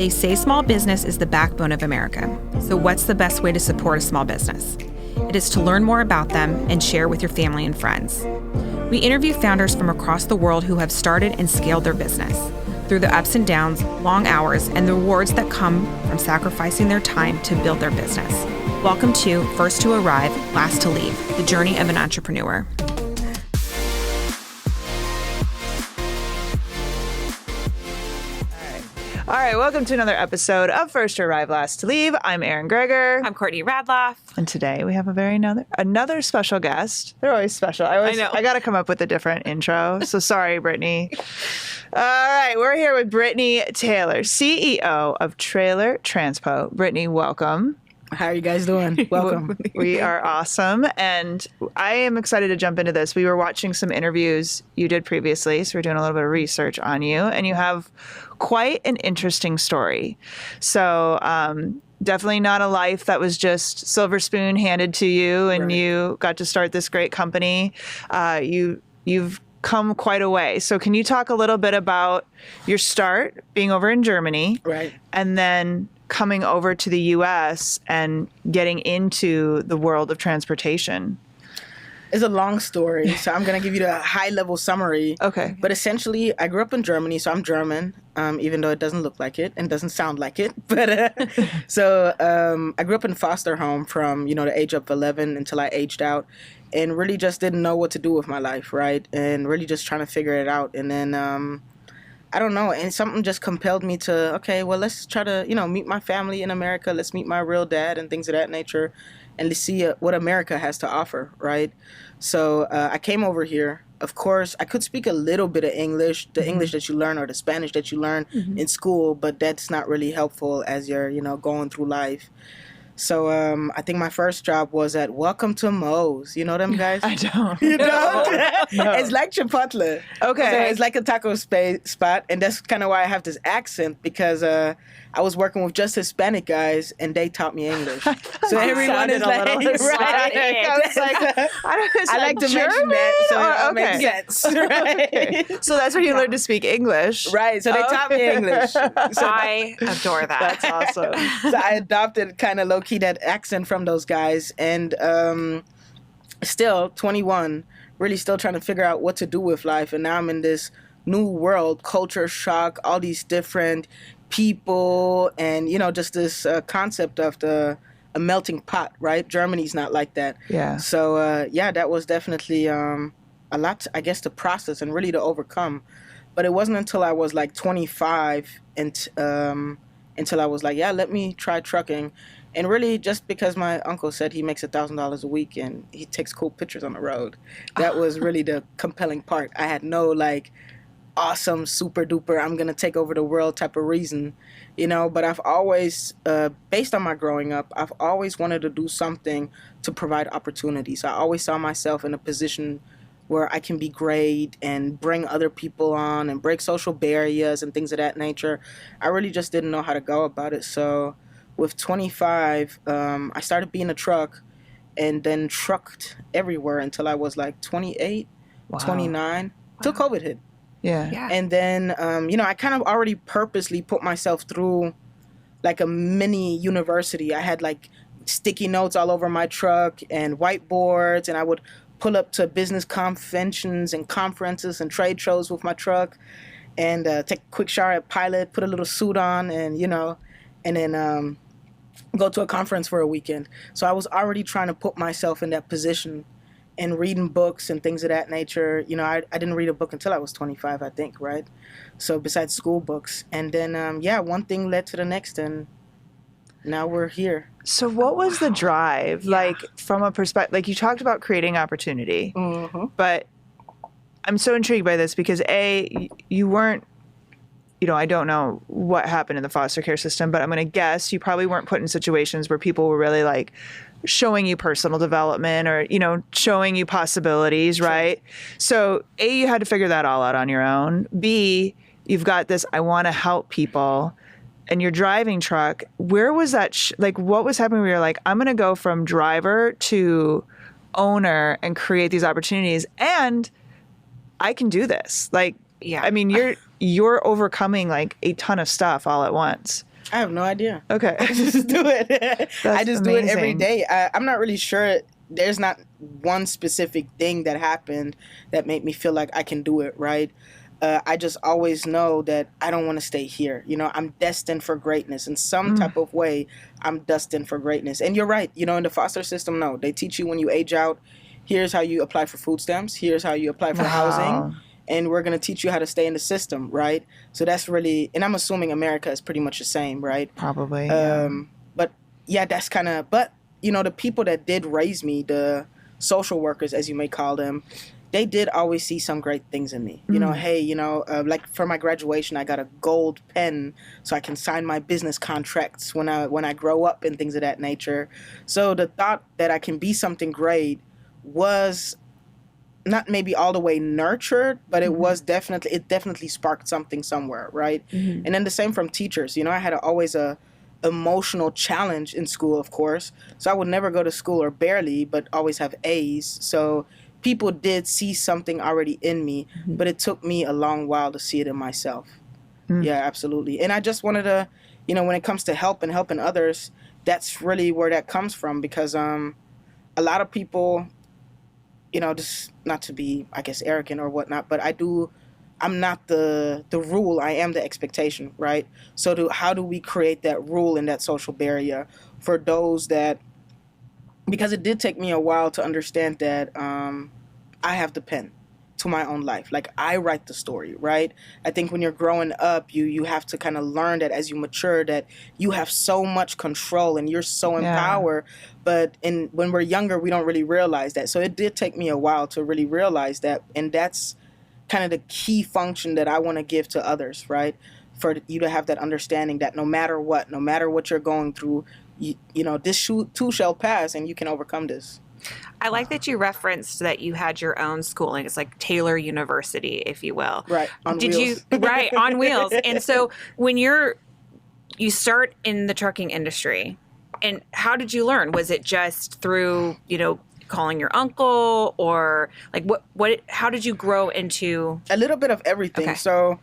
They say small business is the backbone of America. So what's the best way to support a small business? It is to learn more about them and share with your family and friends. We interview founders from across the world who have started and scaled their business through the ups and downs, long hours, and the rewards that come from sacrificing their time to build their business. Welcome to First to Arrive, Last to Leave, the journey of an entrepreneur. All right, welcome to another episode of First to Arrive, Last to Leave. I'm Erin Greger. I'm Courtney Radloff. And today we have another special guest. They're always special. I know. I got to come up with a different intro. So sorry, Brittany. All right, we're here with Brittany Traylor, CEO of Traylor Transpo. Brittany, welcome. How are you guys doing? Welcome. We are awesome. And I am excited to jump into this. We were watching some interviews you did previously, so we're doing a little bit of research on you. And you have quite an interesting story. So definitely not a life that was just silver spoon handed to you and right. You got to start this great company. You've come quite a way. So can you talk a little bit about your start being over in Germany? Right. And then coming over to the U.S. and getting into the world of transportation? It's a long story, so I'm going to give you the high-level summary. Okay. But essentially, I grew up in Germany, so I'm German, even though it doesn't look like it and doesn't sound like it. But so I grew up in foster home from, the age of 11 until I aged out, and really just didn't know what to do with my life, right? And really just trying to figure it out. And then I don't know, and something just compelled me to, okay, well, let's try to, meet my family in America. Let's meet my real dad and things of that nature, and let's see what America has to offer, right? So I came over here. Of course, I could speak a little bit of English, the English that you learn or the Spanish that you learn in school, but that's not really helpful as you're, going through life. So I think my first job was at Welcome to Moe's. You know them guys? I don't. You don't? No. It's like Chipotle. Okay. So it's like a taco spot. And that's kind of why I have this accent, because I was working with just Hispanic guys, and they taught me English. So everyone is like, right. I like to mention that, so it makes sense. Right? Okay. So that's where you learned to speak English. Right. So they taught me English. So I adore that. That's awesome. So I adopted kind of low-key that accent from those guys, and still 21, really still trying to figure out what to do with life. And now I'm in this new world, culture shock, all these different people, and just this concept of a melting pot, right? Germany's not like that. Yeah. So that was definitely a lot, I guess, to process and really to overcome. But it wasn't until I was like 25 and until I was like, let me try trucking. And really just because my uncle said he makes $1,000 a week and he takes cool pictures on the road. That was really the compelling part. I had no awesome, super duper, I'm going to take over the world type of reason, but I've always, based on my growing up, I've always wanted to do something to provide opportunities. I always saw myself in a position where I can be great and bring other people on and break social barriers and things of that nature. I really just didn't know how to go about it. So with 25, I started being a truck and then trucked everywhere until I was like 28, 29, till COVID hit. Yeah. And then, I kind of already purposely put myself through like a mini university. I had like sticky notes all over my truck and whiteboards, and I would pull up to business conventions and conferences and trade shows with my truck and take a quick shower at Pilot, put a little suit on, and, and then go to a conference for a weekend. So I was already trying to put myself in that position and reading books and things of that nature. I didn't read a book until I was 25, I think, right? So besides school books. And then, one thing led to the next, and now we're here. So what was the drive, from a perspective, you talked about creating opportunity, but I'm so intrigued by this because you weren't, I don't know what happened in the foster care system, but I'm going to guess you probably weren't put in situations where people were really showing you personal development or, showing you possibilities, right? So A, you had to figure that all out on your own. B, you've got this, I want to help people. And your driving truck, where was that? What was happening where you're like, I'm going to go from driver to owner and create these opportunities, and I can do this. I mean, you're overcoming a ton of stuff all at once. I have no idea. Okay. I just do it. I just do it every amazing. day. I'm not really sure. There's not one specific thing that happened that made me feel like I can do it, right? I just always know that I don't want to stay here. You know, I'm destined for greatness. In some type of way, I'm destined for greatness. And you're right. You know, in the foster system, no. They teach you when you age out, here's how you apply for food stamps. Here's how you apply for housing. And we're going to teach you how to stay in the system, right? So that's really, and I'm assuming America is pretty much the same, right? Probably. But yeah, that's kind of, but you know, the people that did raise me, the social workers, as you may call them, they did always see some great things in me. You know, hey, you know, like for my graduation, I got a gold pen so I can sign my business contracts when I grow up and things of that nature. So the thought that I can be something great was not maybe all the way nurtured, but it was definitely sparked something somewhere, right? And then the same from teachers. You know, I had always a emotional challenge in school, of course. So I would never go to school, or barely, but always have A's. So people did see something already in me, but it took me a long while to see it in myself. Yeah, absolutely. And I just wanted to, you know, when it comes to helping others, that's really where that comes from, because a lot of people, you know, just not to be, I guess, arrogant or whatnot, but I'm not the rule, I am the expectation, right? So how do we create that rule and that social barrier for those that, because it did take me a while to understand that I have the pen to my own life. Like, I write the story, right? I think when you're growing up, you have to kind of learn that as you mature, that you have so much control and you're so empowered. But when we're younger, we don't really realize that. So it did take me a while to really realize that. And that's kind of the key function that I want to give to others, right? For you to have that understanding that no matter what you're going through, you know, this too shall pass and you can overcome this. I like that you referenced that you had your own schooling. It's like Taylor University, if you will. Right. On wheels. Right, on wheels. And so when you start in the trucking industry, and how did you learn? Was it just through, you know, calling your uncle, or like how did you grow into? A little bit of everything. Okay. So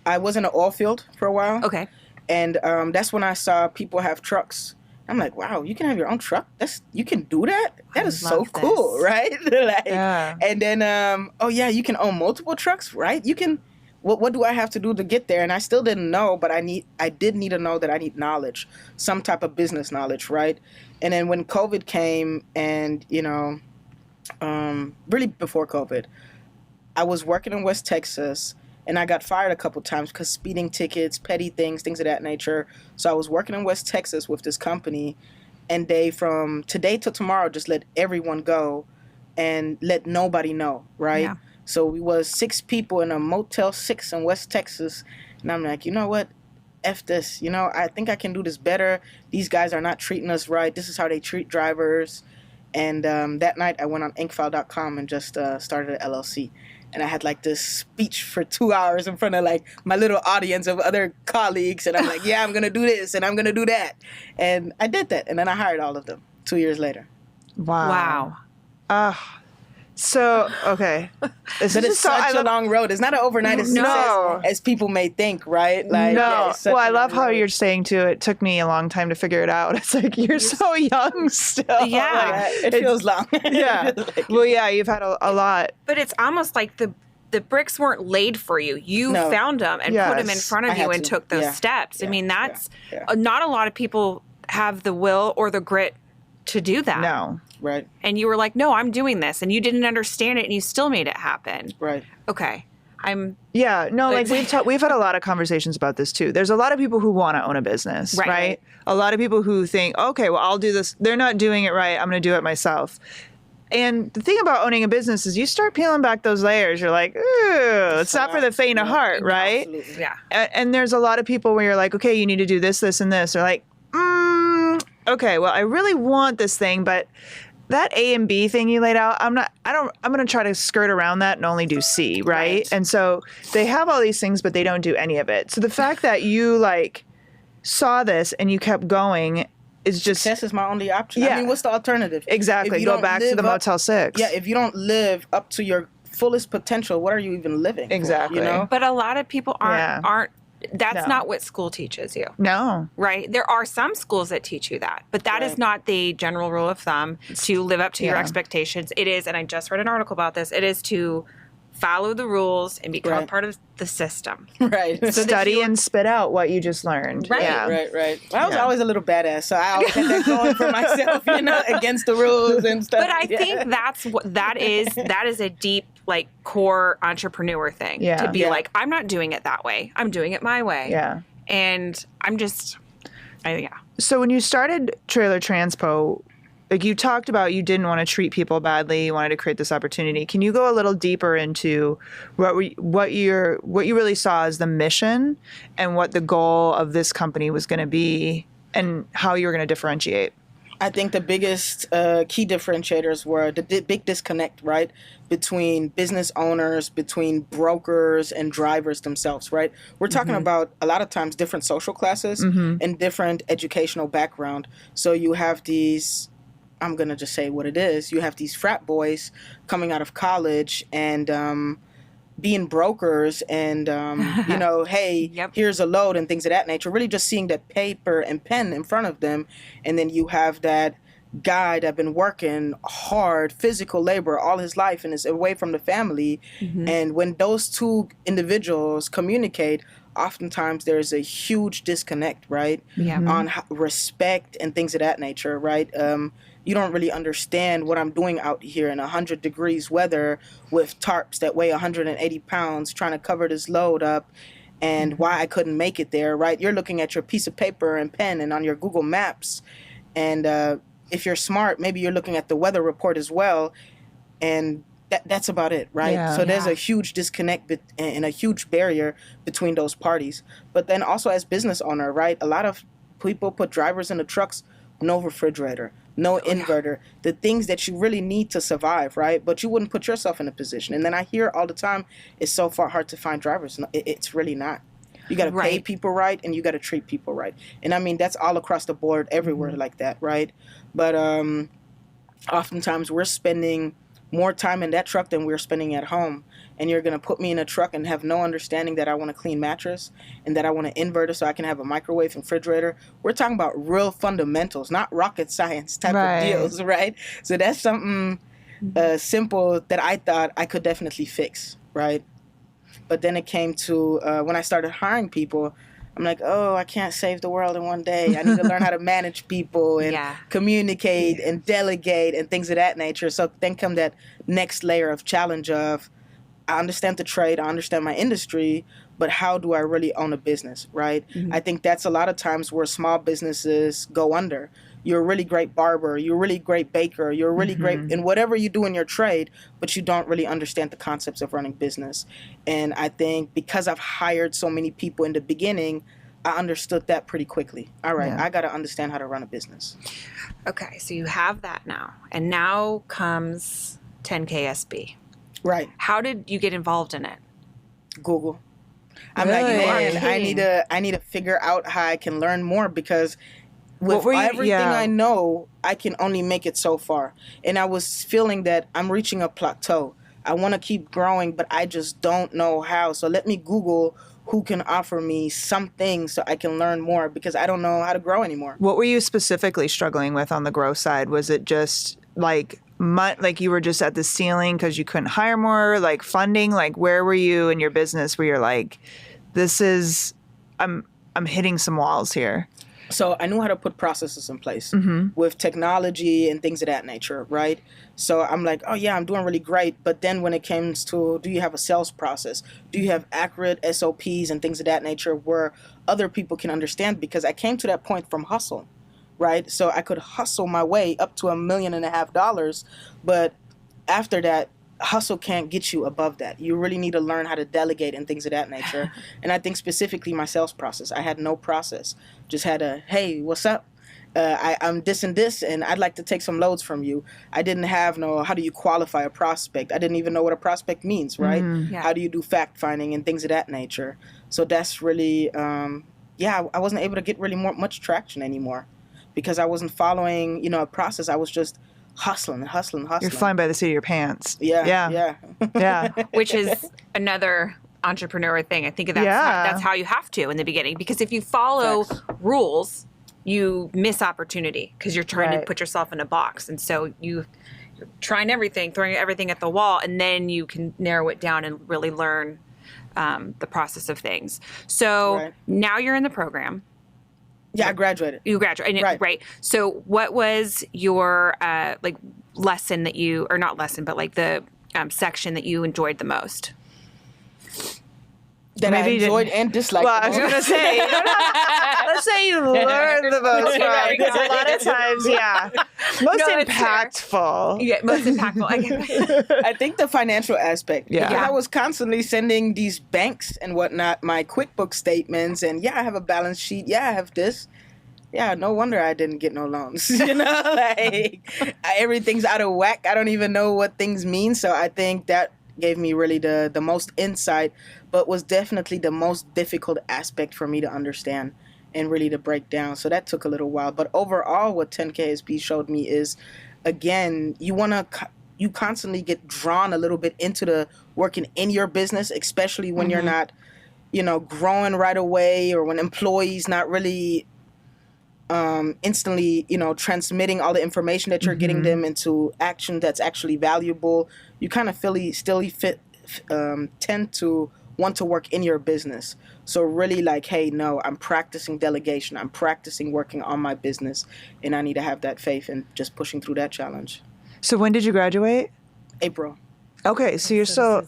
I was in an oil field for a while. Okay. And that's when I saw people have trucks. I'm like, wow, you can have your own truck? You can do that? That is so cool, right? And then, oh yeah, you can own multiple trucks, right? You can, what do I have to do to get there? And I still didn't know, but I did need to know that I need knowledge, some type of business knowledge, right? And then when COVID came and, you know, really before COVID, I was working in West Texas. And I got fired a couple times because speeding tickets, petty things of that nature. So I was working in West Texas with this company, and they, from today till tomorrow, just let everyone go and let nobody know, right? Yeah. So we was 6 people in a Motel 6 in West Texas. And I'm like, you know what? F this. You know, I think I can do this better. These guys are not treating us right. This is how they treat drivers. And that night I went on inkfile.com and just started an LLC. And I had like this speech for 2 hours in front of like my little audience of other colleagues. And I'm like, yeah, I'm going to do this and I'm going to do that. And I did that. And then I hired all of them 2 years later. Wow. So, okay. But it's such a long road. It's not an overnight success as people may think, right? Like, no. Well, I love how you're saying, too, it took me a long time to figure it out. It's like, you're so young still. Yeah. Like, it feels long. Yeah. Well, yeah, you've had a lot. But it's almost like the bricks weren't laid for you. You found them and put them in front of you and took those steps. I mean, that's not a lot of people have the will or the grit to do that. No. Right. And you were like, no, I'm doing this. And you didn't understand it and you still made it happen. Right. Okay. Yeah, no, like we've had a lot of conversations about this too. There's a lot of people who want to own a business, right? A lot of people who think, okay, well, I'll do this. They're not doing it right. I'm going to do it myself. And the thing about owning a business is you start peeling back those layers. You're like, ooh, it's not for the faint of heart, right? Absolutely. Yeah. And there's a lot of people where you're like, okay, you need to do this, this, and this. They're like, okay, well, I really want this thing, but that A and B thing you laid out, I'm going to try to skirt around that and only do C, right? And so they have all these things, but they don't do any of it. So the fact that you like saw this and you kept going is just... Success is my only option. Yeah. I mean, what's the alternative? Exactly. Go back to the Motel 6. Yeah, if you don't live up to your fullest potential, what are you even living exactly for, you know? But a lot of people aren't That's No. not what school teaches you. No. Right? There are some schools that teach you that, but that is Right. not the general rule of thumb to live up to your Yeah. expectations. It is, and I just read an article about this, it is to follow the rules and become Right. part of the system. Right. So that Study you- and spit out what you just learned. Right. Yeah. Right. I was Yeah. always a little badass, so I always had that going for myself, against the rules and stuff. But I think that is a deep, like, core entrepreneur thing. Yeah. To be Yeah. like, I'm not doing it that way. I'm doing it my way. Yeah. And I'm just, yeah. So when you started Traylor Transpo, like you talked about, you didn't want to treat people badly. You wanted to create this opportunity. Can you go a little deeper into what you really saw as the mission and what the goal of this company was going to be and how you were going to differentiate? I think the biggest key differentiators were the big disconnect, right, between business owners, between brokers and drivers themselves, right? We're talking about a lot of times different social classes and different educational background. So you have these, I'm going to just say what it is, you have these frat boys coming out of college and being brokers and, hey, Yep. here's a load and things of that nature, really just seeing that paper and pen in front of them. And then you have that guy that been working hard, physical labor all his life and is away from the family. And when those two individuals communicate, oftentimes there's a huge disconnect, right? Yeah. On respect and things of that nature, right? You don't really understand what I'm doing out here in 100 degrees weather with tarps that weigh 180 pounds trying to cover this load up and why I couldn't make it there, right? You're looking at your piece of paper and pen and on your Google Maps. And if you're smart, maybe you're looking at the weather report as well. And that's about it, right? Yeah. So there's Yeah. a huge disconnect and a huge barrier between those parties. But then also as business owner, right? A lot of people put drivers in the trucks, no refrigerator, no inverter, the things that you really need to survive, right? But you wouldn't put yourself in a position. And then I hear all the time, it's so far hard to find drivers. No, it's really not. You got to pay Right. people right and you got to treat people right. And I mean, that's all across the board, everywhere like that, right? But oftentimes we're spending more time in that truck than we're spending at home. And you're going to put me in a truck and have no understanding that I want a clean mattress and that I want an inverter so I can have a microwave and refrigerator. We're talking about real fundamentals, not rocket science type Right. of deals, right? So that's something simple that I thought I could definitely fix, right? But then it came to when I started hiring people, I'm like, oh, I can't save the world in one day. I need to learn how to manage people and Yeah. communicate and delegate and things of that nature. So then come that next layer of challenge of, I understand the trade, I understand my industry, but how do I really own a business, right? I think that's a lot of times where small businesses go under. You're a really great barber, you're a really great baker, you're really great in whatever you do in your trade, but you don't really understand the concepts of running business. And I think because I've hired so many people in the beginning, I understood that pretty quickly. All right, Yeah. I got to understand how to run a business. Okay, so you have that now. And now comes 10KSB. Right, How did you get involved in it? Google. I'm Really? like, You are man, I need to figure out how I can learn more because with were you- everything yeah. I know, I can only make it so far. And I was feeling that I'm reaching a plateau. I want to keep growing, but I just don't know how. So let me Google who can offer me something so I can learn more because I don't know how to grow anymore. What were you specifically struggling with on the growth side? Was it just like you were just at the ceiling because you couldn't hire more, like funding? Like where were you in your business where you're like, I'm hitting some walls here? So I knew how to put processes in place with technology and things of that nature, right? So I'm like, oh yeah, I'm doing really great. But then when it comes to, do you have a sales process? Do you have accurate SOPs and things of that nature where other people can understand? Because I came to that point from hustle, right? So I could hustle my way up to $1.5 million. But after that, hustle can't get you above that. You really need to learn how to delegate and things of that nature. And I think specifically my sales process, I had no process. Just had a, hey, what's up? I'm this and this, and I'd like to take some loads from you. I didn't have no, how do you qualify a prospect? I didn't even know what a prospect means, right? Yeah. How do you do fact finding and things of that nature? So that's really, I wasn't able to get really much traction anymore because I wasn't following, a process. I was just hustling. You're flying by the seat of your pants. Yeah. Yeah. Which Which is another entrepreneur thing. I think that's Yeah. that's how you have to in the beginning, because if you follow rules, you miss opportunity because you're trying to put yourself in a box. And so you're trying everything, throwing everything at the wall, and then you can narrow it down and really learn the process of things. So now you're in the program. Yeah, I graduated. You graduated, right? So what was your lesson that you, or not lesson, but like the section that you enjoyed the most? That I enjoyed and disliked. Well, I was going to say, let's say you learned the most from, because a lot of times, most impactful. Yeah, most impactful. I think the financial aspect. Yeah. Because I was constantly sending these banks and whatnot my QuickBooks statements, and I have a balance sheet. Yeah, I have this. Yeah, no wonder I didn't get no loans. Everything's out of whack. I don't even know what things mean. So I think that gave me really the most insight, but was definitely the most difficult aspect for me to understand and really to break down. So that took a little while. But overall, what 10KSP showed me is, again, you constantly get drawn a little bit into the working in your business, especially when you're not, growing right away, or when employees not really instantly, transmitting all the information that you're getting them into action that's actually valuable. You kind of tend to want to work in your business. So really hey, no, I'm practicing delegation. I'm practicing working on my business, and I need to have that faith and just pushing through that challenge. So when did you graduate? April. Okay, so you're still,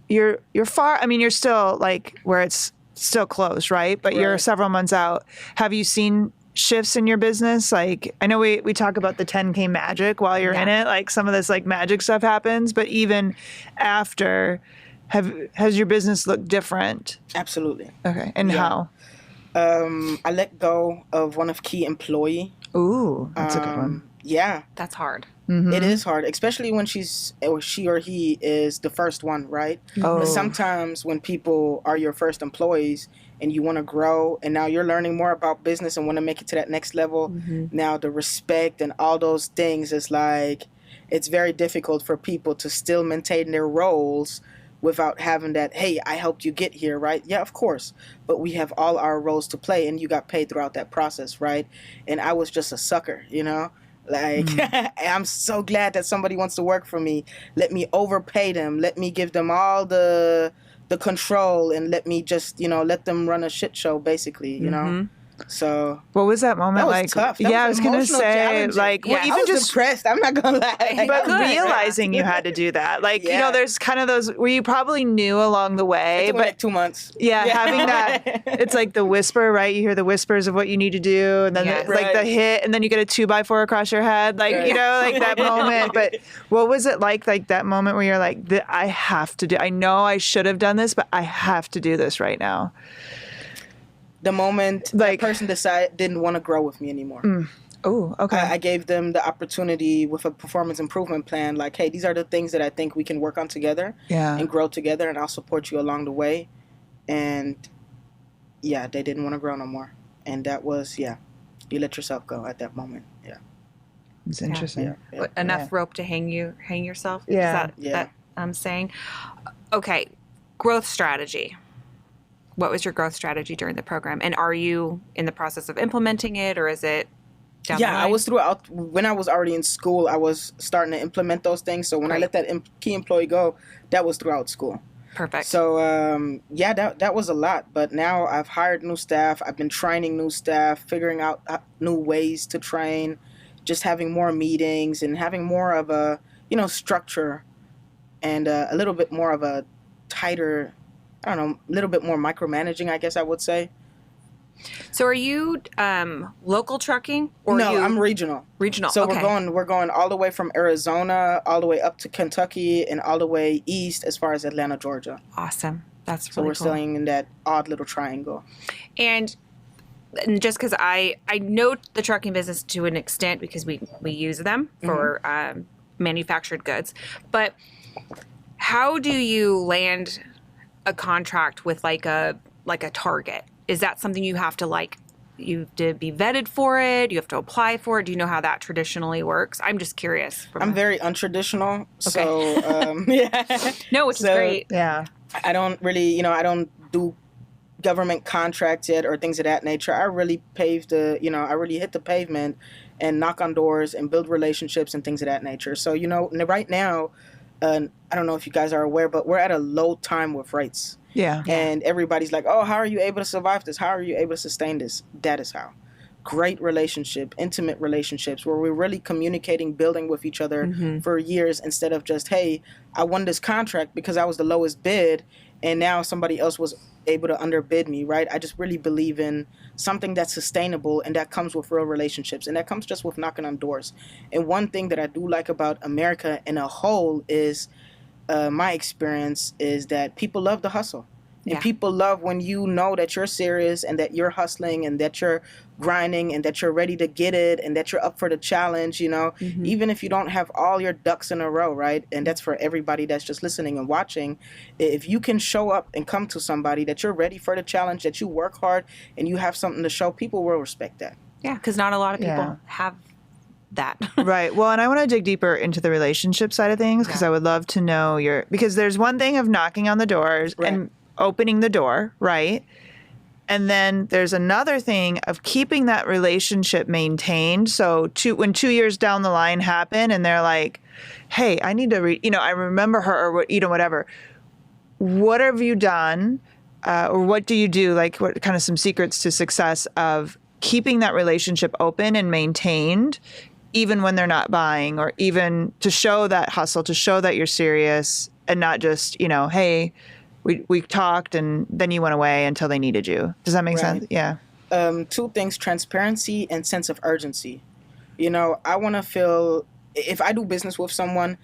you're far, I mean, you're still where it's still closed, right? But you're several months out. Have you seen shifts in your business? I know we talk about the 10K magic while you're in it, some of this magic stuff happens, but even after, has your business looked different? Absolutely. Okay. And how? I let go of one of key employee. Ooh, that's a good one. Yeah. That's hard. It is hard, especially when she or he is the first one, right? Oh. Sometimes when people are your first employees and you want to grow, and now you're learning more about business and want to make it to that next level, now the respect and all those things is it's very difficult for people to still maintain their roles without having that, hey, I helped you get here, right? Yeah, of course. But we have all our roles to play, and you got paid throughout that process, right? And I was just a sucker, I'm so glad that somebody wants to work for me. Let me overpay them. Let me give them all the control, and let me just, let them run a shit show, basically, So what was that moment that was tough. That I was gonna say, well, even I was just depressed. I'm not gonna lie. But realizing you had to do that, there's kind of those where you probably knew along the way, it took me but 2 months. Yeah, having that, it's the whisper, right? You hear the whispers of what you need to do, and then the hit, and then you get a 2x4 across your head, that moment. But what was it like that moment where you're I have to do, I know I should have done this, but I have to do this right now? The moment that person didn't want to grow with me anymore. Oh, okay. I gave them the opportunity with a performance improvement plan, hey, these are the things that I think we can work on together and grow together, and I'll support you along the way. And they didn't want to grow no more. And that was, you let yourself go at that moment. Yeah. It's interesting. Yeah. Enough rope to hang yourself? Yeah. Is that I'm saying? Okay. Growth strategy. What was your growth strategy during the program? And are you in the process of implementing it, or is it down the line? I was when I was already in school, I was starting to implement those things. So when I let that key employee go, that was throughout school. Perfect. So, that was a lot. But now I've hired new staff. I've been training new staff, figuring out new ways to train, just having more meetings and having more of a, structure, and a little bit more of a tighter, I don't know, a little bit more micromanaging, I guess I would say. So are you local trucking? Or No, I'm regional. Regional. So okay. we're going all the way from Arizona, all the way up to Kentucky, and all the way east as far as Atlanta, Georgia. Awesome. That's so really we're cool. staying in that odd little triangle. And just because I know the trucking business to an extent because we use them for manufactured goods, but how do you land a contract with a Target? Is that something you have to you have to be vetted for it? You have to apply for it? Do you know how that traditionally works? I'm just curious. I'm very untraditional. Okay. So, No, which is great. Yeah. I don't really, I don't do government contracts yet or things of that nature. I really I really hit the pavement and knock on doors and build relationships and things of that nature. So, right now, I don't know if you guys are aware, but we're at a low time with rates. Yeah. And everybody's like, oh, how are you able to survive this? How are you able to sustain this? That is how. Great relationship, intimate relationships where we're really communicating, building with each other for years instead of just, hey, I won this contract because I was the lowest bid and now somebody else was able to underbid me, right? I just really believe in something that's sustainable and that comes with real relationships and that comes just with knocking on doors. And one thing that I do like about America in a whole is my experience is that people love the hustle. And people love when you know that you're serious and that you're hustling and that you're grinding and that you're ready to get it and that you're up for the challenge, even if you don't have all your ducks in a row, right? And that's for everybody that's just listening and watching. If you can show up and come to somebody that you're ready for the challenge, that you work hard and you have something to show, people will respect that. Yeah, because not a lot of people have that. Right. Well, and I want to dig deeper into the relationship side of things because I would love to know because there's one thing of knocking on the doors and opening the door, right? And then there's another thing of keeping that relationship maintained. So when 2 years down the line happen and they're like, hey, I need to I remember her or whatever. What have you done? Or what do you do? Like what kind of some secrets to success of keeping that relationship open and maintained even when they're not buying or even to show that hustle, to show that you're serious and not just, hey, we talked and then you went away until they needed you. Does that make sense? Yeah. Two things, transparency and sense of urgency. I want to feel, if I do business with someone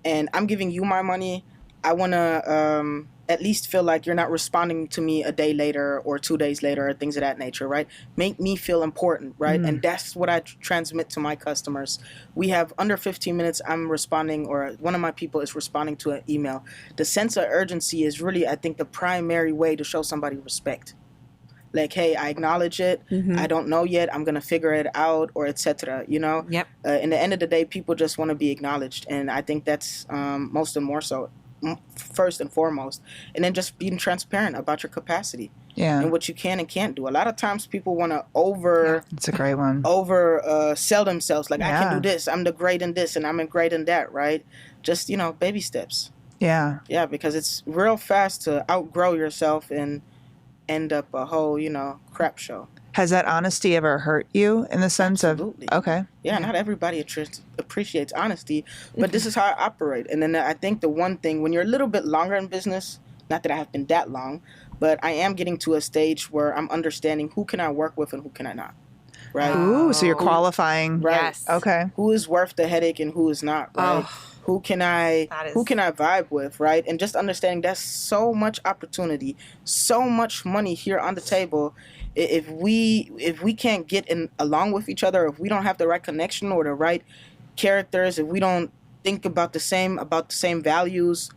and I'm giving you my money, I want to at least feel like you're not responding to me a day later or 2 days later or things of that nature, right? Make me feel important, right? And that's what I transmit to my customers. We have under 15 minutes, I'm responding, or one of my people is responding to an email. The sense of urgency is really, I think, the primary way to show somebody respect. Like, hey, I acknowledge it. I don't know yet. I'm going to figure it out, or etc. Yep. In the end of the day, people just want to be acknowledged. And I think that's most and more so. First and foremost, and then just being transparent about your capacity and what you can and can't do. A lot of times people want to it's a great one. Sell themselves like I can do this, I'm the great in this and I'm a great in that, right? Just baby steps. Yeah because it's real fast to outgrow yourself and end up a whole crap show. Has that honesty ever hurt you in the sense Absolutely. of okay? Yeah, not everybody appreciates honesty, but this is how I operate. And then I think the one thing, when you're a little bit longer in business, not that I have been that long, but I am getting to a stage where I'm understanding who can I work with and who can I not. Right? Ooh, so you're qualifying. Right. Yes. Okay. Who is worth the headache and who is not, right? Who can I vibe with, right? And just understanding that's so much opportunity, so much money here on the table. If we can't get along with each other, if we don't have the right connection or the right characters, if we don't think about the same values,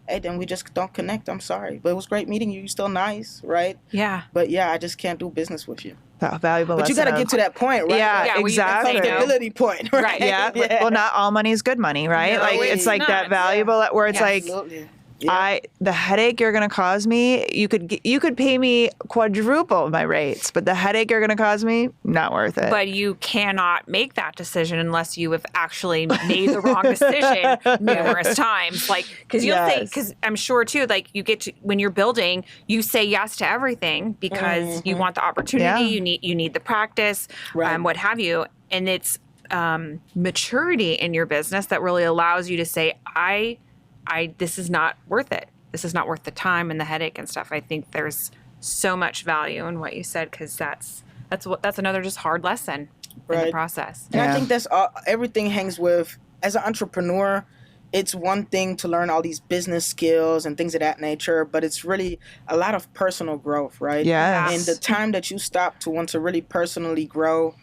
hey, then we just don't connect. I'm sorry, but it was great meeting you. You're still nice, right? Yeah. But I just can't do business with you. Valuable. But you got to get to that point, right? Yeah, exactly. Stability point, right? Yeah. Well, not all money is good money, right? No, like it's like that valuable where it's like. Absolutely. The headache you're going to cause me, you could pay me quadruple my rates, but the headache you're going to cause me, not worth it. But you cannot make that decision unless you have actually made the wrong decision numerous times. Like, because you'll say, because I'm sure too, like you get to, when you're building, you say yes to everything because you want the opportunity, you need the practice, what have you. And it's maturity in your business that really allows you to say, this is not worth it. This is not worth the time and the headache and stuff. I think there's so much value in what you said because that's another just hard lesson in the process. And I think that's everything hangs with, as an entrepreneur, it's one thing to learn all these business skills and things of that nature, but it's really a lot of personal growth, right? Yes. And the time that you stop to want to really personally grow,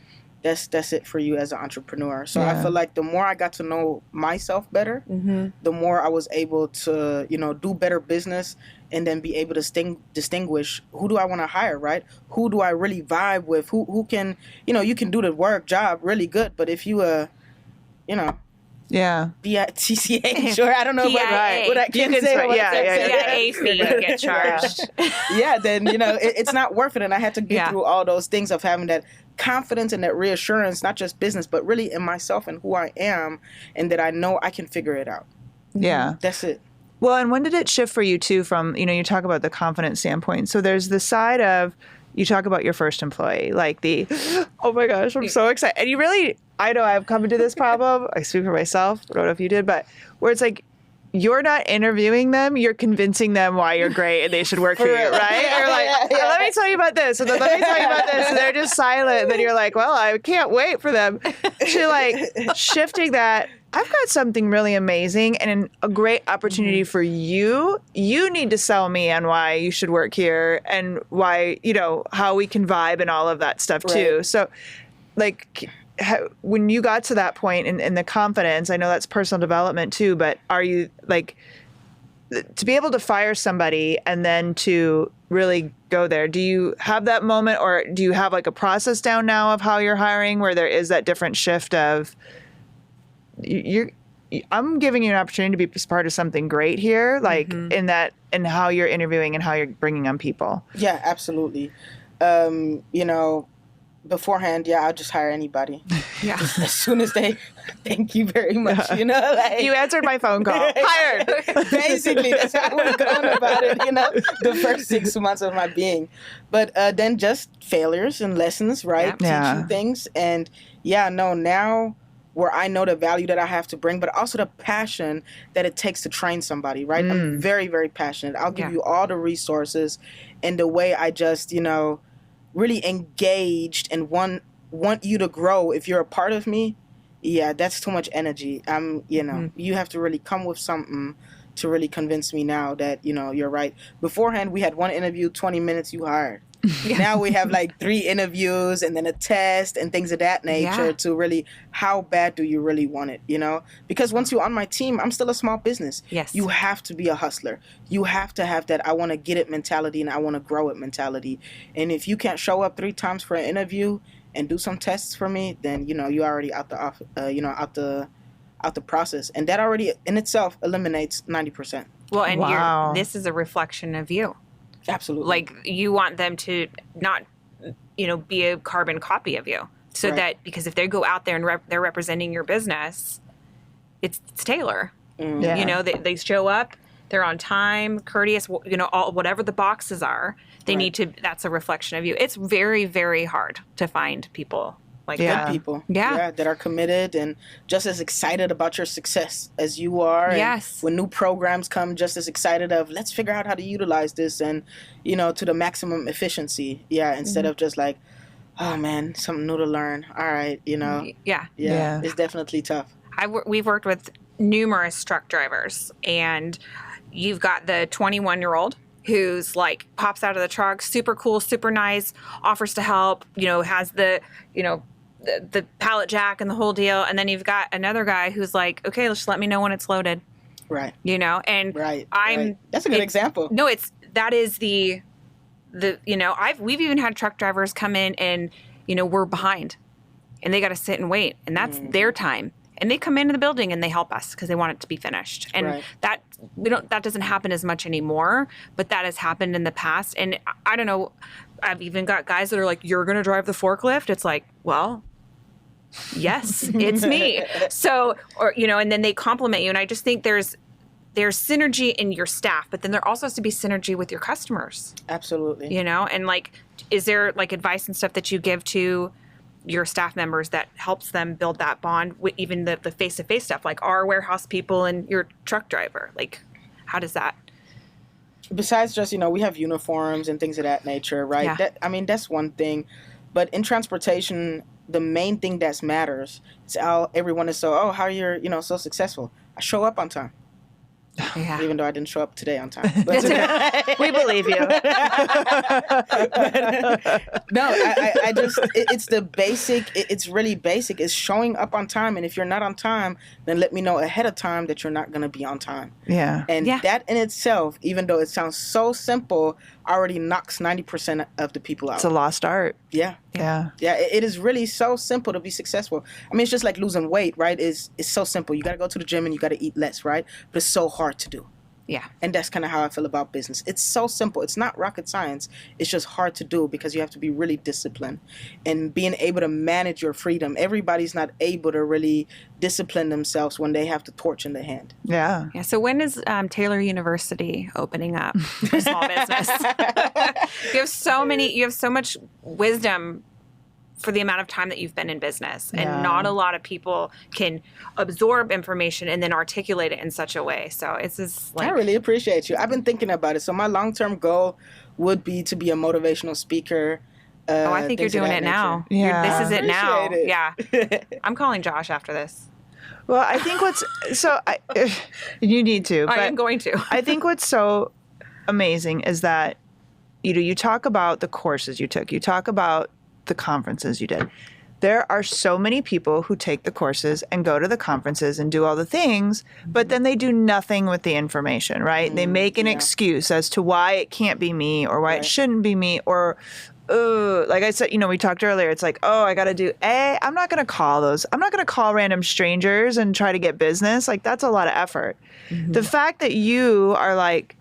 that's it for you as an entrepreneur. So I feel like the more I got to know myself better, the more I was able to, do better business and then be able to distinguish who do I want to hire, right? Who do I really vibe with? Who can, you can do the job really good, but if you, Yeah. BITCH, or I don't know what I You can can say. say- what yeah, I can't yeah, say. A fee you get charged. Yeah, then, it's not worth it. And I had to get through all those things of having that confidence and that reassurance, not just business, but really in myself and who I am, and that I know I can figure it out. Yeah. That's it. Well, and when did it shift for you too from, you talk about the confidence standpoint. So there's the side of, you talk about your first employee, like oh my gosh, I'm so excited. And you really, I know I've come into this problem. I speak for myself. I don't know if you did, but where it's like, you're not interviewing them, you're convincing them why you're great and they should work for you, right? Or like, let me tell you about this, and then let me tell you about this, and they're just silent. And then you're like, well, I can't wait for them to like shifting that. I've got something really amazing and a great opportunity for you. You need to sell me on why you should work here and why, how we can vibe and all of that stuff too. Right. So like, when you got to that point in the confidence, I know that's personal development too, but are you like, to be able to fire somebody and then to really go there, do you have that moment, or do you have like a process down now of how you're hiring where there is that different shift of I'm giving you an opportunity to be part of something great here, like in how you're interviewing and how you're bringing on people? Yeah, absolutely. Beforehand, I'll just hire anybody. Yeah. As soon as they, thank you very much. Like, you answered my phone call. Hired. Basically, that's how I was going about it. The first 6 months of my being, but then just failures and lessons, right? Yep. Teach you things, and now where I know the value that I have to bring, but also the passion that it takes to train somebody, right? I'm very, very passionate. I'll give you all the resources, and the way I just, really engaged and want you to grow. If you're a part of me, that's too much energy. You have to really come with something to really convince me now that, you're right. Beforehand, we had one interview, 20 minutes, you hired. Now we have like 3 interviews and then a test and things of that nature to really, how bad do you really want it, Because once you're on my team, I'm still a small business. Yes. You have to be a hustler. You have to have that I want to get it mentality and I want to grow it mentality. And if you can't show up 3 times for an interview and do some tests for me, then, you're already out the process. And that already in itself eliminates 90%. Well, and Wow. this is a reflection of you. Absolutely. Like, you want them to not, be a carbon copy of you. So that, because if they go out there and they're representing your business, it's Taylor. Yeah. They show up, they're on time, courteous, whatever the boxes are, they need to, that's a reflection of you. It's very, very hard to find people like Yeah. good people. Yeah. That are committed and just as excited about your success as you are. And Yes. when new programs come, just as excited of, let's figure out how to utilize this and, to the maximum efficiency. Yeah. Instead of just like, oh man, something new to learn. All right. Yeah. Yeah. It's definitely tough. We've worked with numerous truck drivers, and you've got the 21-year-old who's like pops out of the truck, super cool, super nice, offers to help, has the pallet jack and the whole deal. And then you've got another guy who's like, okay, just let me know when it's loaded. Right. And Right. right. That's a good example. No, that is we've even had truck drivers come in and, we're behind and they got to sit and wait, and that's their time. And they come into the building and they help us because they want it to be finished. And that doesn't happen as much anymore, but that has happened in the past. And I don't know, I've even got guys that are like, you're going to drive the forklift. It's like, well, yes, it's me. So, and then they compliment you. And I just think there's synergy in your staff, but then there also has to be synergy with your customers. Absolutely. And like, is there like advice and stuff that you give to your staff members that helps them build that bond with even the face-to-face stuff, like our warehouse people and your truck driver? Like, how does that? Besides just, we have uniforms and things of that nature, right? Yeah. That's one thing. But in transportation, the main thing that matters is how everyone is how you're, so successful. I show up on time. Yeah. Even though I didn't show up today on time. But We believe you. no, I just, it's the basic, it's really basic. It's showing up on time. And if you're not on time, then let me know ahead of time that you're not going to be on time. Yeah. And that in itself, even though it sounds so simple, already knocks 90% of the people out. It's a lost art. Yeah. Yeah. Yeah, it is really so simple to be successful. I mean, it's just like losing weight, right? It's so simple. You got to go to the gym and you got to eat less, right? But it's so hard to do. Yeah. And that's kind of how I feel about business. It's so simple. It's not rocket science. It's just hard to do because you have to be really disciplined and being able to manage your freedom. Everybody's not able to really discipline themselves when they have the torch in their hand. Yeah. Yeah. So when is Taylor University opening up for small business? You have so much wisdom for the amount of time that you've been in business, and not a lot of people can absorb information and then articulate it in such a way. So it's just like, I really appreciate you. I've been thinking about it. So my long-term goal would be to be a motivational speaker. I think you're doing it now. Yeah. This is it now. Appreciate it. Yeah. I'm calling Josh after this. Well, I think you need to. But I am going to. I think what's so amazing is that, you talk about the courses you took. You talk about the conferences you did. There are so many people who take the courses and go to the conferences and do all the things, but then they do nothing with the information, right? They make an excuse as to why it can't be me or why it shouldn't be me, or like I said, we talked earlier, it's like, I got to do I'm not going to call random strangers and try to get business. Like, that's a lot of effort. Mm-hmm. The fact that you are like,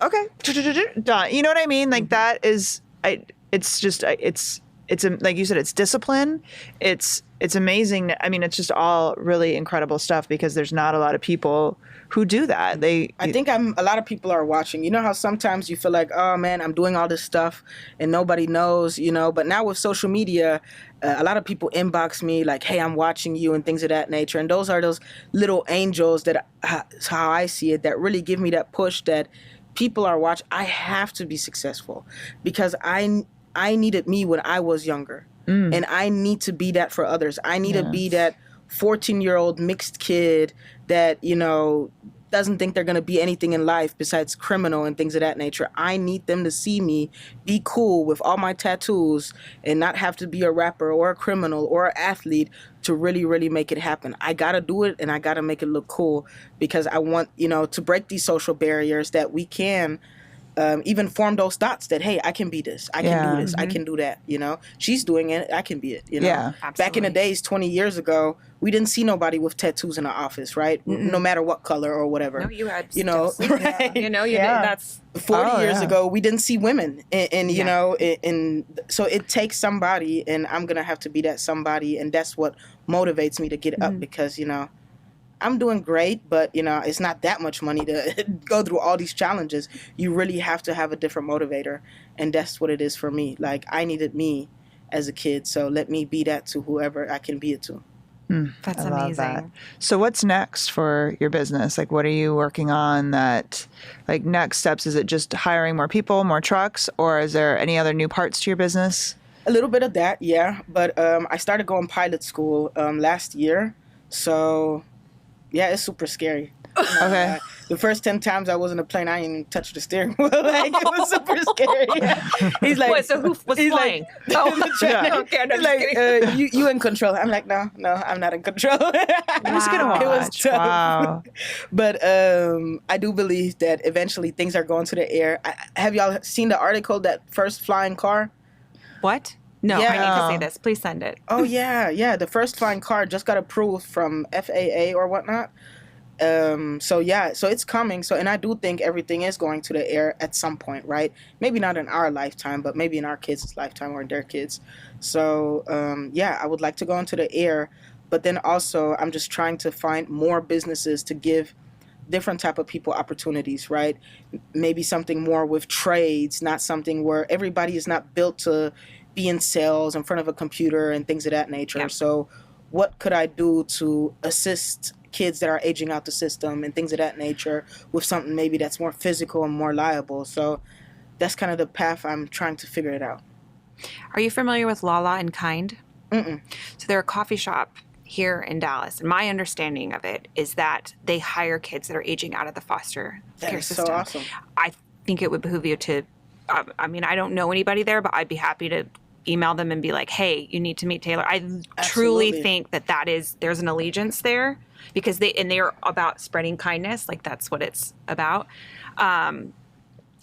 okay, done. You know what I mean? Like, that is, it's just, it's like you said, it's discipline. It's amazing. I mean, it's just all really incredible stuff because there's not a lot of people who do that. I think a lot of people are watching. You know how sometimes you feel like, oh man, I'm doing all this stuff and nobody knows, but now with social media, a lot of people inbox me like, hey, I'm watching you and things of that nature. And those are those little angels that, how I see it, that really give me that push that people are watching. I have to be successful because I needed me when I was younger. And I need to be that for others. I need to be that 14-year-old mixed kid that, doesn't think they're going to be anything in life besides criminal and things of that nature. I need them to see me be cool with all my tattoos and not have to be a rapper or a criminal or an athlete to really, really make it happen. I got to do it and I got to make it look cool because I want, to break these social barriers that we can even form those thoughts that, hey, I can be this. I can do this. I can do that. She's doing it. I can be it. Yeah, back in the days, 20 years ago, we didn't see nobody with tattoos in the office, right? No matter what color or whatever. No, you had, right? That's 40 years ago, we didn't see women. And so it takes somebody, and I'm going to have to be that somebody. And that's what motivates me to get up because, I'm doing great, but, it's not that much money to go through all these challenges. You really have to have a different motivator, and that's what it is for me. Like, I needed me as a kid, so let me be that to whoever I can be it to. That's I love amazing. that. So what's next for your business? Like, what are you working on that, like, next steps? Is it just hiring more people, more trucks, or is there any other new parts to your business? A little bit of that, yeah. But I started going pilot school last year, so... yeah, it's super scary. Okay. The first 10 times I was in a plane, I didn't even touch the steering wheel. Like, it was super scary. He's like, wait, so who was flying? He's like, you in control. I'm like, no, I'm not in control. Who's gonna watch? It was tough. Wow. But I do believe that eventually things are going to the air. Have y'all seen the article, that first flying car? What? No, Yeah. I need to see this. Please send it. Oh, yeah. The first flying car just got approved from FAA or whatnot. So it's coming. So, and I do think everything is going to the air at some point, right? Maybe not in our lifetime, but maybe in our kids' lifetime or in their kids. So, I would like to go into the air. But then also, I'm just trying to find more businesses to give different type of people opportunities, right? Maybe something more with trades, not something where everybody is not built to be in sales in front of a computer and things of that nature. Yep. So what could I do to assist kids that are aging out the system and things of that nature with something maybe that's more physical and more liable? So that's kind of the path I'm trying to figure it out. Are you familiar with Lala and Kind? Mm-mm. So they're a coffee shop here in Dallas, and my understanding of it is that they hire kids that are aging out of the foster care system. So awesome. I think it would behoove you to, I mean, I don't know anybody there, but I'd be happy to email them and be like, hey, you need to meet Taylor. I truly think that there's an allegiance there, because they're about spreading kindness. Like, that's what it's about. I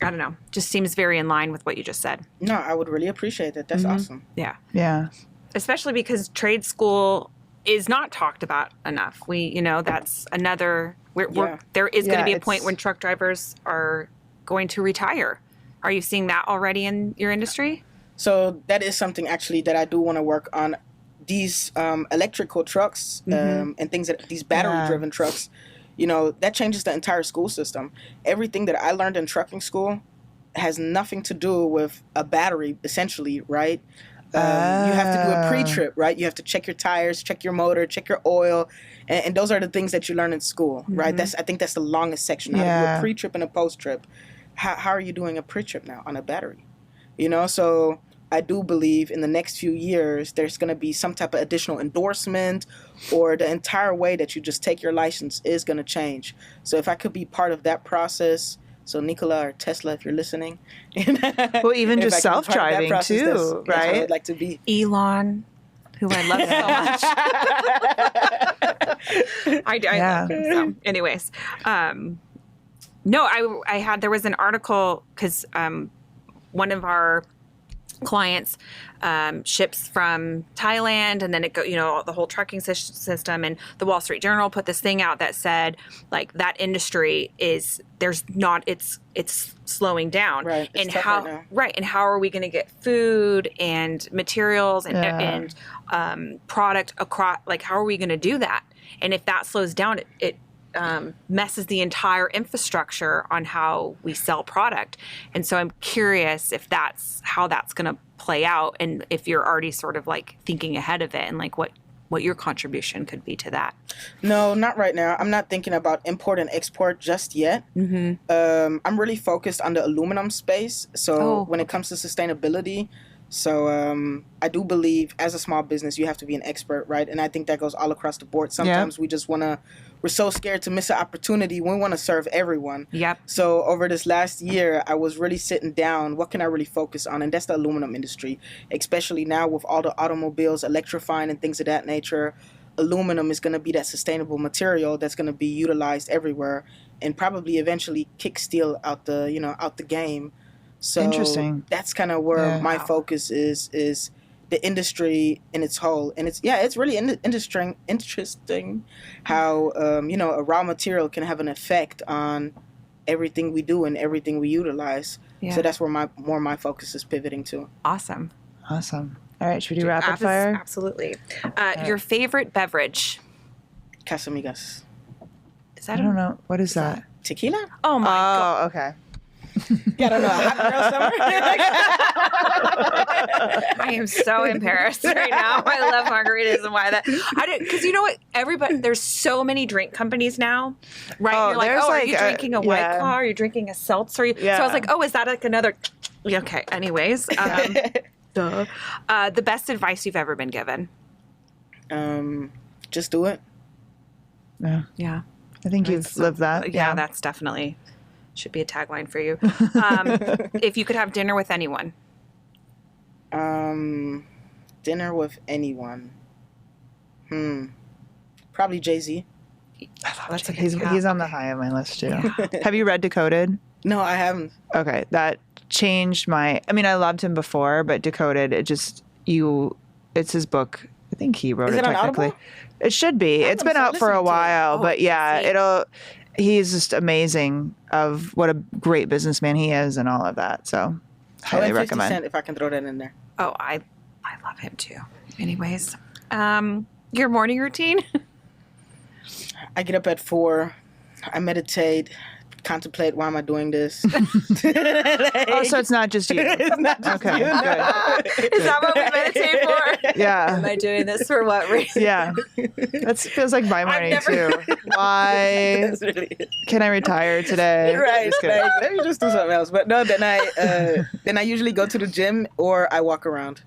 don't know. Just seems very in line with what you just said. No, I would really appreciate that. That's awesome. Yeah. Yeah. Especially because trade school is not talked about enough. That's another, there is going to be a point when truck drivers are going to retire. Are you seeing that already in your industry? So that is something actually that I do want to work on. These electrical trucks and things these battery-driven trucks, that changes the entire school system. Everything that I learned in trucking school has nothing to do with a battery, essentially, right? You have to do a pre-trip, right? You have to check your tires, check your motor, check your oil, and those are the things that you learn in school, right? I think that's the longest section. How to do a pre-trip and a post-trip. How are you doing a pre-trip now on a battery? So I do believe in the next few years there's going to be some type of additional endorsement, or the entire way that you just take your license is going to change. So if I could be part of that process, so Nikola or Tesla, if you're listening. Well, even just self-driving too, right? That's what I'd like to be. Elon, who I love so much. I love him. So, anyways, no, there was an article, because one of our clients ships from Thailand, and then it the whole trucking system, and the Wall Street Journal put this thing out that said, like, that industry it's slowing down, right? And how are we going to get food and materials and product across, like, how are we going to do that? And if that slows down, it messes the entire infrastructure on how we sell product. And so I'm curious if that's how that's going to play out, and if you're already sort of like thinking ahead of it, and like what your contribution could be to that. No, not right now. I'm not thinking about import and export just yet. I'm really focused on the aluminum space. So when it comes to sustainability, I do believe as a small business, you have to be an expert, right? And I think that goes all across the board. Sometimes we're so scared to miss an opportunity. We want to serve everyone. Yep. So over this last year, I was really sitting down, what can I really focus on? And that's the aluminum industry, especially now with all the automobiles electrifying and things of that nature. Aluminum is going to be that sustainable material that's going to be utilized everywhere, and probably eventually kick steel out the game. So interesting. That's kind of where my focus is the industry in its whole. And it's really interesting how, a raw material can have an effect on everything we do and everything we utilize. Yeah. So that's where my focus is pivoting to. Awesome. All right, should we do rapid fire? Absolutely. Your favorite beverage? Casamigos. I don't know. What is that? Tequila? Oh, my God. Oh, okay. Yeah, I don't know. Hot girl summer. I am so embarrassed right now. I love margaritas and why that. Because you know what? There's so many drink companies now, right? Oh, you're like, are you drinking a White Claw? Are you drinking a seltzer? So I was like, is that like another? Okay. Anyways, the best advice you've ever been given? Just do it. Yeah. I think you've lived that. Yeah, that's definitely. Should be a tagline for you. If you could have dinner with anyone. Dinner with anyone. Probably Jay-Z. He's on the high of my list too. Have you read Decoded? No, I haven't. Okay, that changed I loved him before, but Decoded, it's his book. I think he wrote it technically. It should be. It's been out for a while, but he's just amazing of what a great businessman he is and all of that. So highly recommend. 50 Cent, if I can throw that in there. Oh, I love him too. Anyways, your morning routine? I get up at 4. I meditate, contemplate, why am I doing this? So it's not just you. It's not just you. Good. Is that what we meditate for? Yeah. Am I doing this for what reason? Yeah. That feels like my morning too. Why can I retire today? Right. Let me just do something else. But no, then I usually go to the gym or I walk around.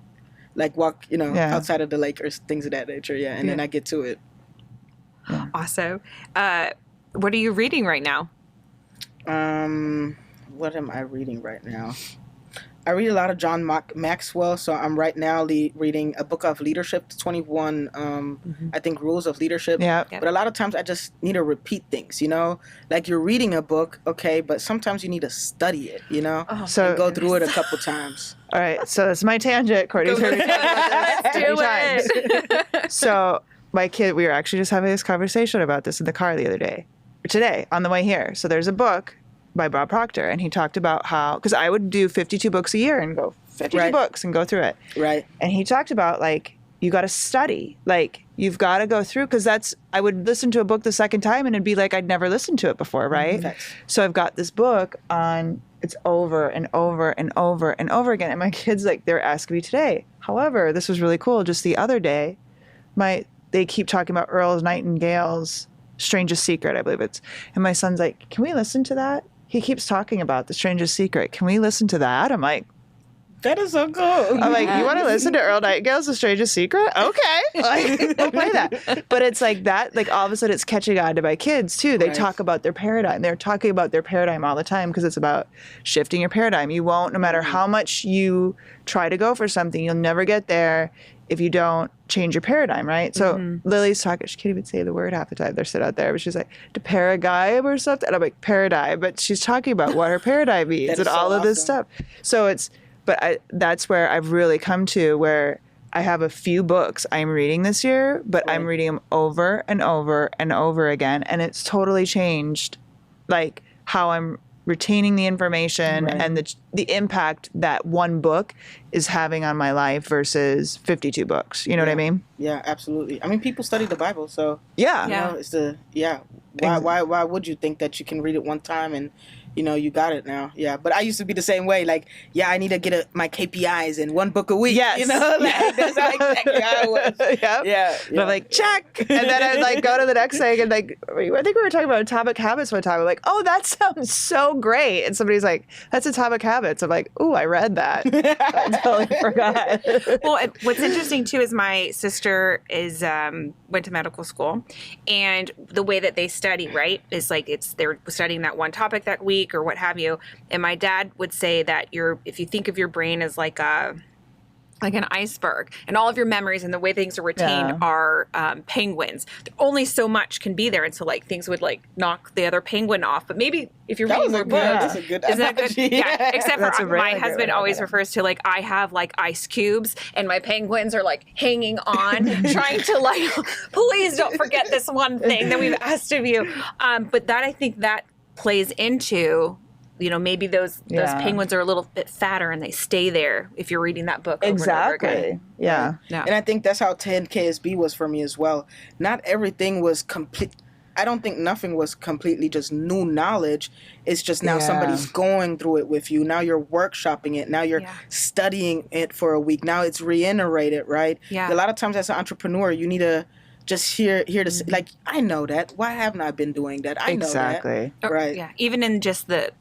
like walk, Yeah. outside of the lake or things of that nature. Yeah. And then I get to it. Awesome. What are you reading right now? What am I reading right now? I read a lot of John Maxwell, so I'm right now reading a book of leadership, 21, I think, rules of leadership. Yeah. But a lot of times I just need to repeat things, Like you're reading a book, okay, but sometimes you need to study it, So and go through it a couple times. All right, so that's my tangent. Courtney's heard me talk about this many times. So my kid, we were actually just having this conversation about this in the car the other day, or today, on the way here. So there's a book by Bob Proctor, and he talked about how, because I would do 52 books a year and go 52 books and go through it. Right. And he talked about, like, you got to study. Like, you've got to go through, because I would listen to a book the second time and it'd be like I'd never listened to it before, right? So I've got this book on, it's over and over and over and over again. And my kids, like, they're asking me today. However, this was really cool. Just the other day, they keep talking about Earl Nightingale's Strangest Secret, I believe it's. And my son's like, can we listen to that? He keeps talking about The Strangest Secret. Can we listen to that? I'm like, that is so cool. I'm like, you want to listen to Earl Nightingale's The Strangest Secret? Okay. Like, we'll play that. But it's like that, like all of a sudden it's catching on to my kids too. They talk about their paradigm. They're talking about their paradigm all the time because it's about shifting your paradigm. You won't, no matter how much you try to go for something, you'll never get there if you don't change your paradigm, right? So Lily's talking, she can't even say the word half the time. They're sit out there, but she's like, the paradigm or something. And I'm like, paradigm. But she's talking about what her paradigm means and all of this stuff. So that's where I've really come to where I have a few books I'm reading this year, but I'm reading them over and over and over again. And it's totally changed, like, how I'm retaining the information and the impact that one book is having on my life versus 52 books. You know what I mean? Yeah, absolutely. I mean, people study the Bible, so yeah. It's why would you think that you can read it one time and you got it now? Yeah, but I used to be the same way. Like, I need to get my KPIs in one book a week. Yes. That's how exactly how it was. Yep. Yeah. And I'm like, check. And then I'd like go to the next thing and like, I think we were talking about Atomic Habits one time. I'm like, oh, that sounds so great. And somebody's like, that's Atomic Habits. I'm like, ooh, I read that. I totally forgot. Well, what's interesting too is my sister went to medical school, and the way that they study, right, is like they're studying that one topic that week or what have you. And my dad would say that if you think of your brain as like an iceberg, and all of your memories and the way things are retained are penguins. Only so much can be there, and so like things would like knock the other penguin off. But maybe if you're reading more books, that's a good. Isn't that good? Yeah. Except for my husband always refers to like I have like ice cubes, and my penguins are like hanging on, trying to like, please don't forget this one thing that we've asked of you. But that I think that plays into. Maybe those penguins are a little bit fatter and they stay there if you're reading that book over and over again. Yeah. And I think that's how 10 KSB was for me as well. Not everything was complete. I don't think nothing was completely just new knowledge. It's just now somebody's going through it with you. Now you're workshopping it. Now you're studying it for a week. Now it's reiterated, right? Yeah. A lot of times as an entrepreneur, you need to just hear to say, like, I know that. Why haven't I been doing that? I know that. Right. Yeah. Even in just the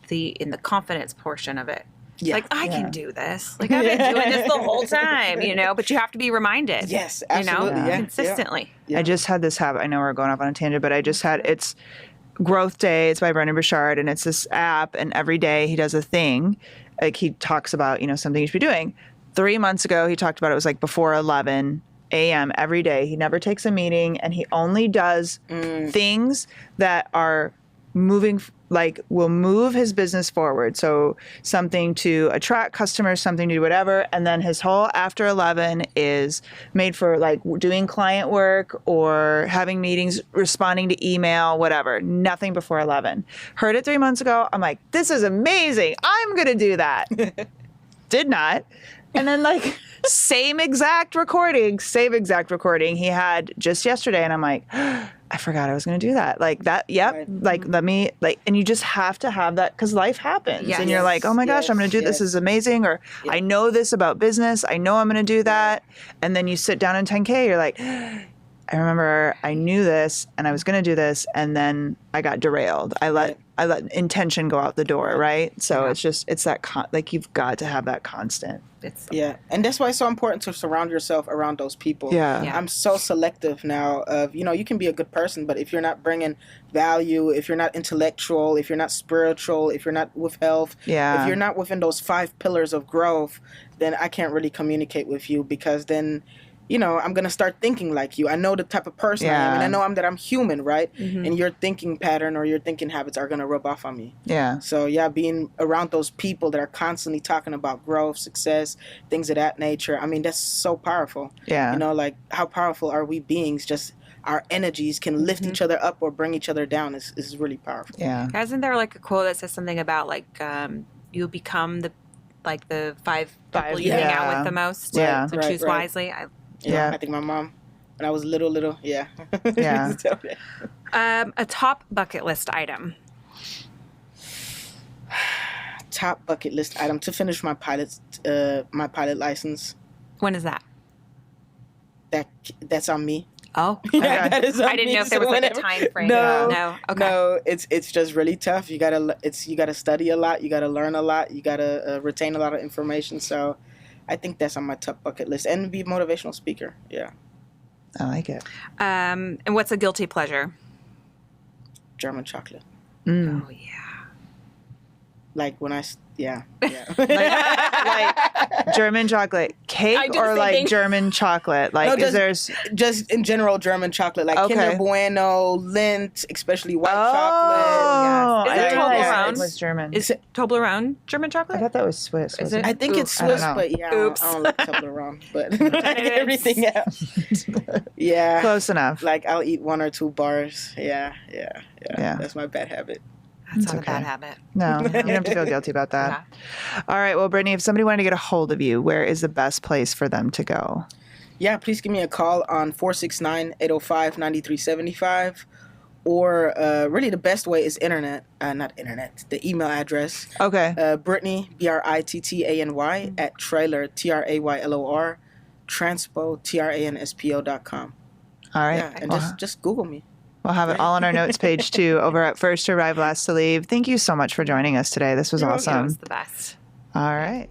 confidence portion of it. Yeah. Like, I can do this. Like, I've been doing this the whole time, but you have to be reminded. Yes, absolutely. Consistently. Yeah. I just had this habit. I know we're going off on a tangent, but I just had, it's Growth Day. It's by Brendan Burchard, and it's this app, and every day he does a thing. Like, he talks about, something you should be doing. 3 months ago, he talked about it was like before 11 a.m. every day. He never takes a meeting, and he only does things that are moving, like will move his business forward. So something to attract customers, something to do whatever. And then his whole after 11 is made for like doing client work or having meetings, responding to email, whatever. Nothing before 11. Heard it 3 months ago. I'm like, this is amazing. I'm going to do that. Did not. And then like same exact recording he had just yesterday. And I'm like, I forgot I was going to do that. Like that. Yep. Right. Like, let me and you just have to have that because life happens. Yes. And you're like, oh my gosh, I'm going to do this. This is amazing. Or I know this about business. I know I'm going to do that. And then you sit down in 10K. You're like, I remember I knew this and I was going to do this, and then I got derailed. I let intention go out the door, right? So it's that like you've got to have that constant. And that's why it's so important to surround yourself around those people. Yeah. I'm so selective now of, you can be a good person, but if you're not bringing value, if you're not intellectual, if you're not spiritual, if you're not with health, if you're not within those 5 pillars of growth, then I can't really communicate with you, because then I'm going to start thinking like you. I know the type of person I am, and I know that I'm human, right? Mm-hmm. And your thinking pattern or your thinking habits are going to rub off on me. Yeah. So, being around those people that are constantly talking about growth, success, things of that nature, I mean, that's so powerful. Yeah. Like, how powerful are we beings? Just our energies can lift each other up or bring each other down is really powerful. Yeah. Isn't there like a quote that says something about like you become the 5 people you hang out with the most? Yeah. So choose wisely. I think my mom, when I was little, Yeah. A top bucket list item. Top bucket list item to finish my pilot license. When is that? That's on me. Oh, that is on I didn't know if there was like a time frame. No, okay. No. It's just really tough. You gotta study a lot. You gotta learn a lot. You gotta retain a lot of information. So, I think that's on my top bucket list, and be a motivational speaker. Yeah, I like it. And what's a guilty pleasure? German chocolate. Mm. Oh yeah. Like when like German chocolate cake or like German chocolate? Like, just in general German chocolate, like Kinder Bueno, Lindt, especially white chocolate. Is it Toblerone? It was German. Is it Toblerone German chocolate? I thought that was Swiss. Is it? I think it's Swiss, but I don't like Toblerone. But like everything else, close enough. Like I'll eat 1 or 2 bars. Yeah. That's my bad habit. That's not a bad habit. No, you don't have to feel guilty about that. Yeah. All right. Well, Brittany, if somebody wanted to get a hold of you, where is the best place for them to go? Yeah, please give me a call on 469-805-9375. Or really the best way is the email address. Okay. Brittany, BRITTANY, at Traylor, TRAYLOR, Transpo, TRANSPO.com. All right. Yeah, and just Google me. We'll have it all on our notes page, too, over at First to Arrive, Last to Leave. Thank you so much for joining us today. This was awesome. It was the best. All right.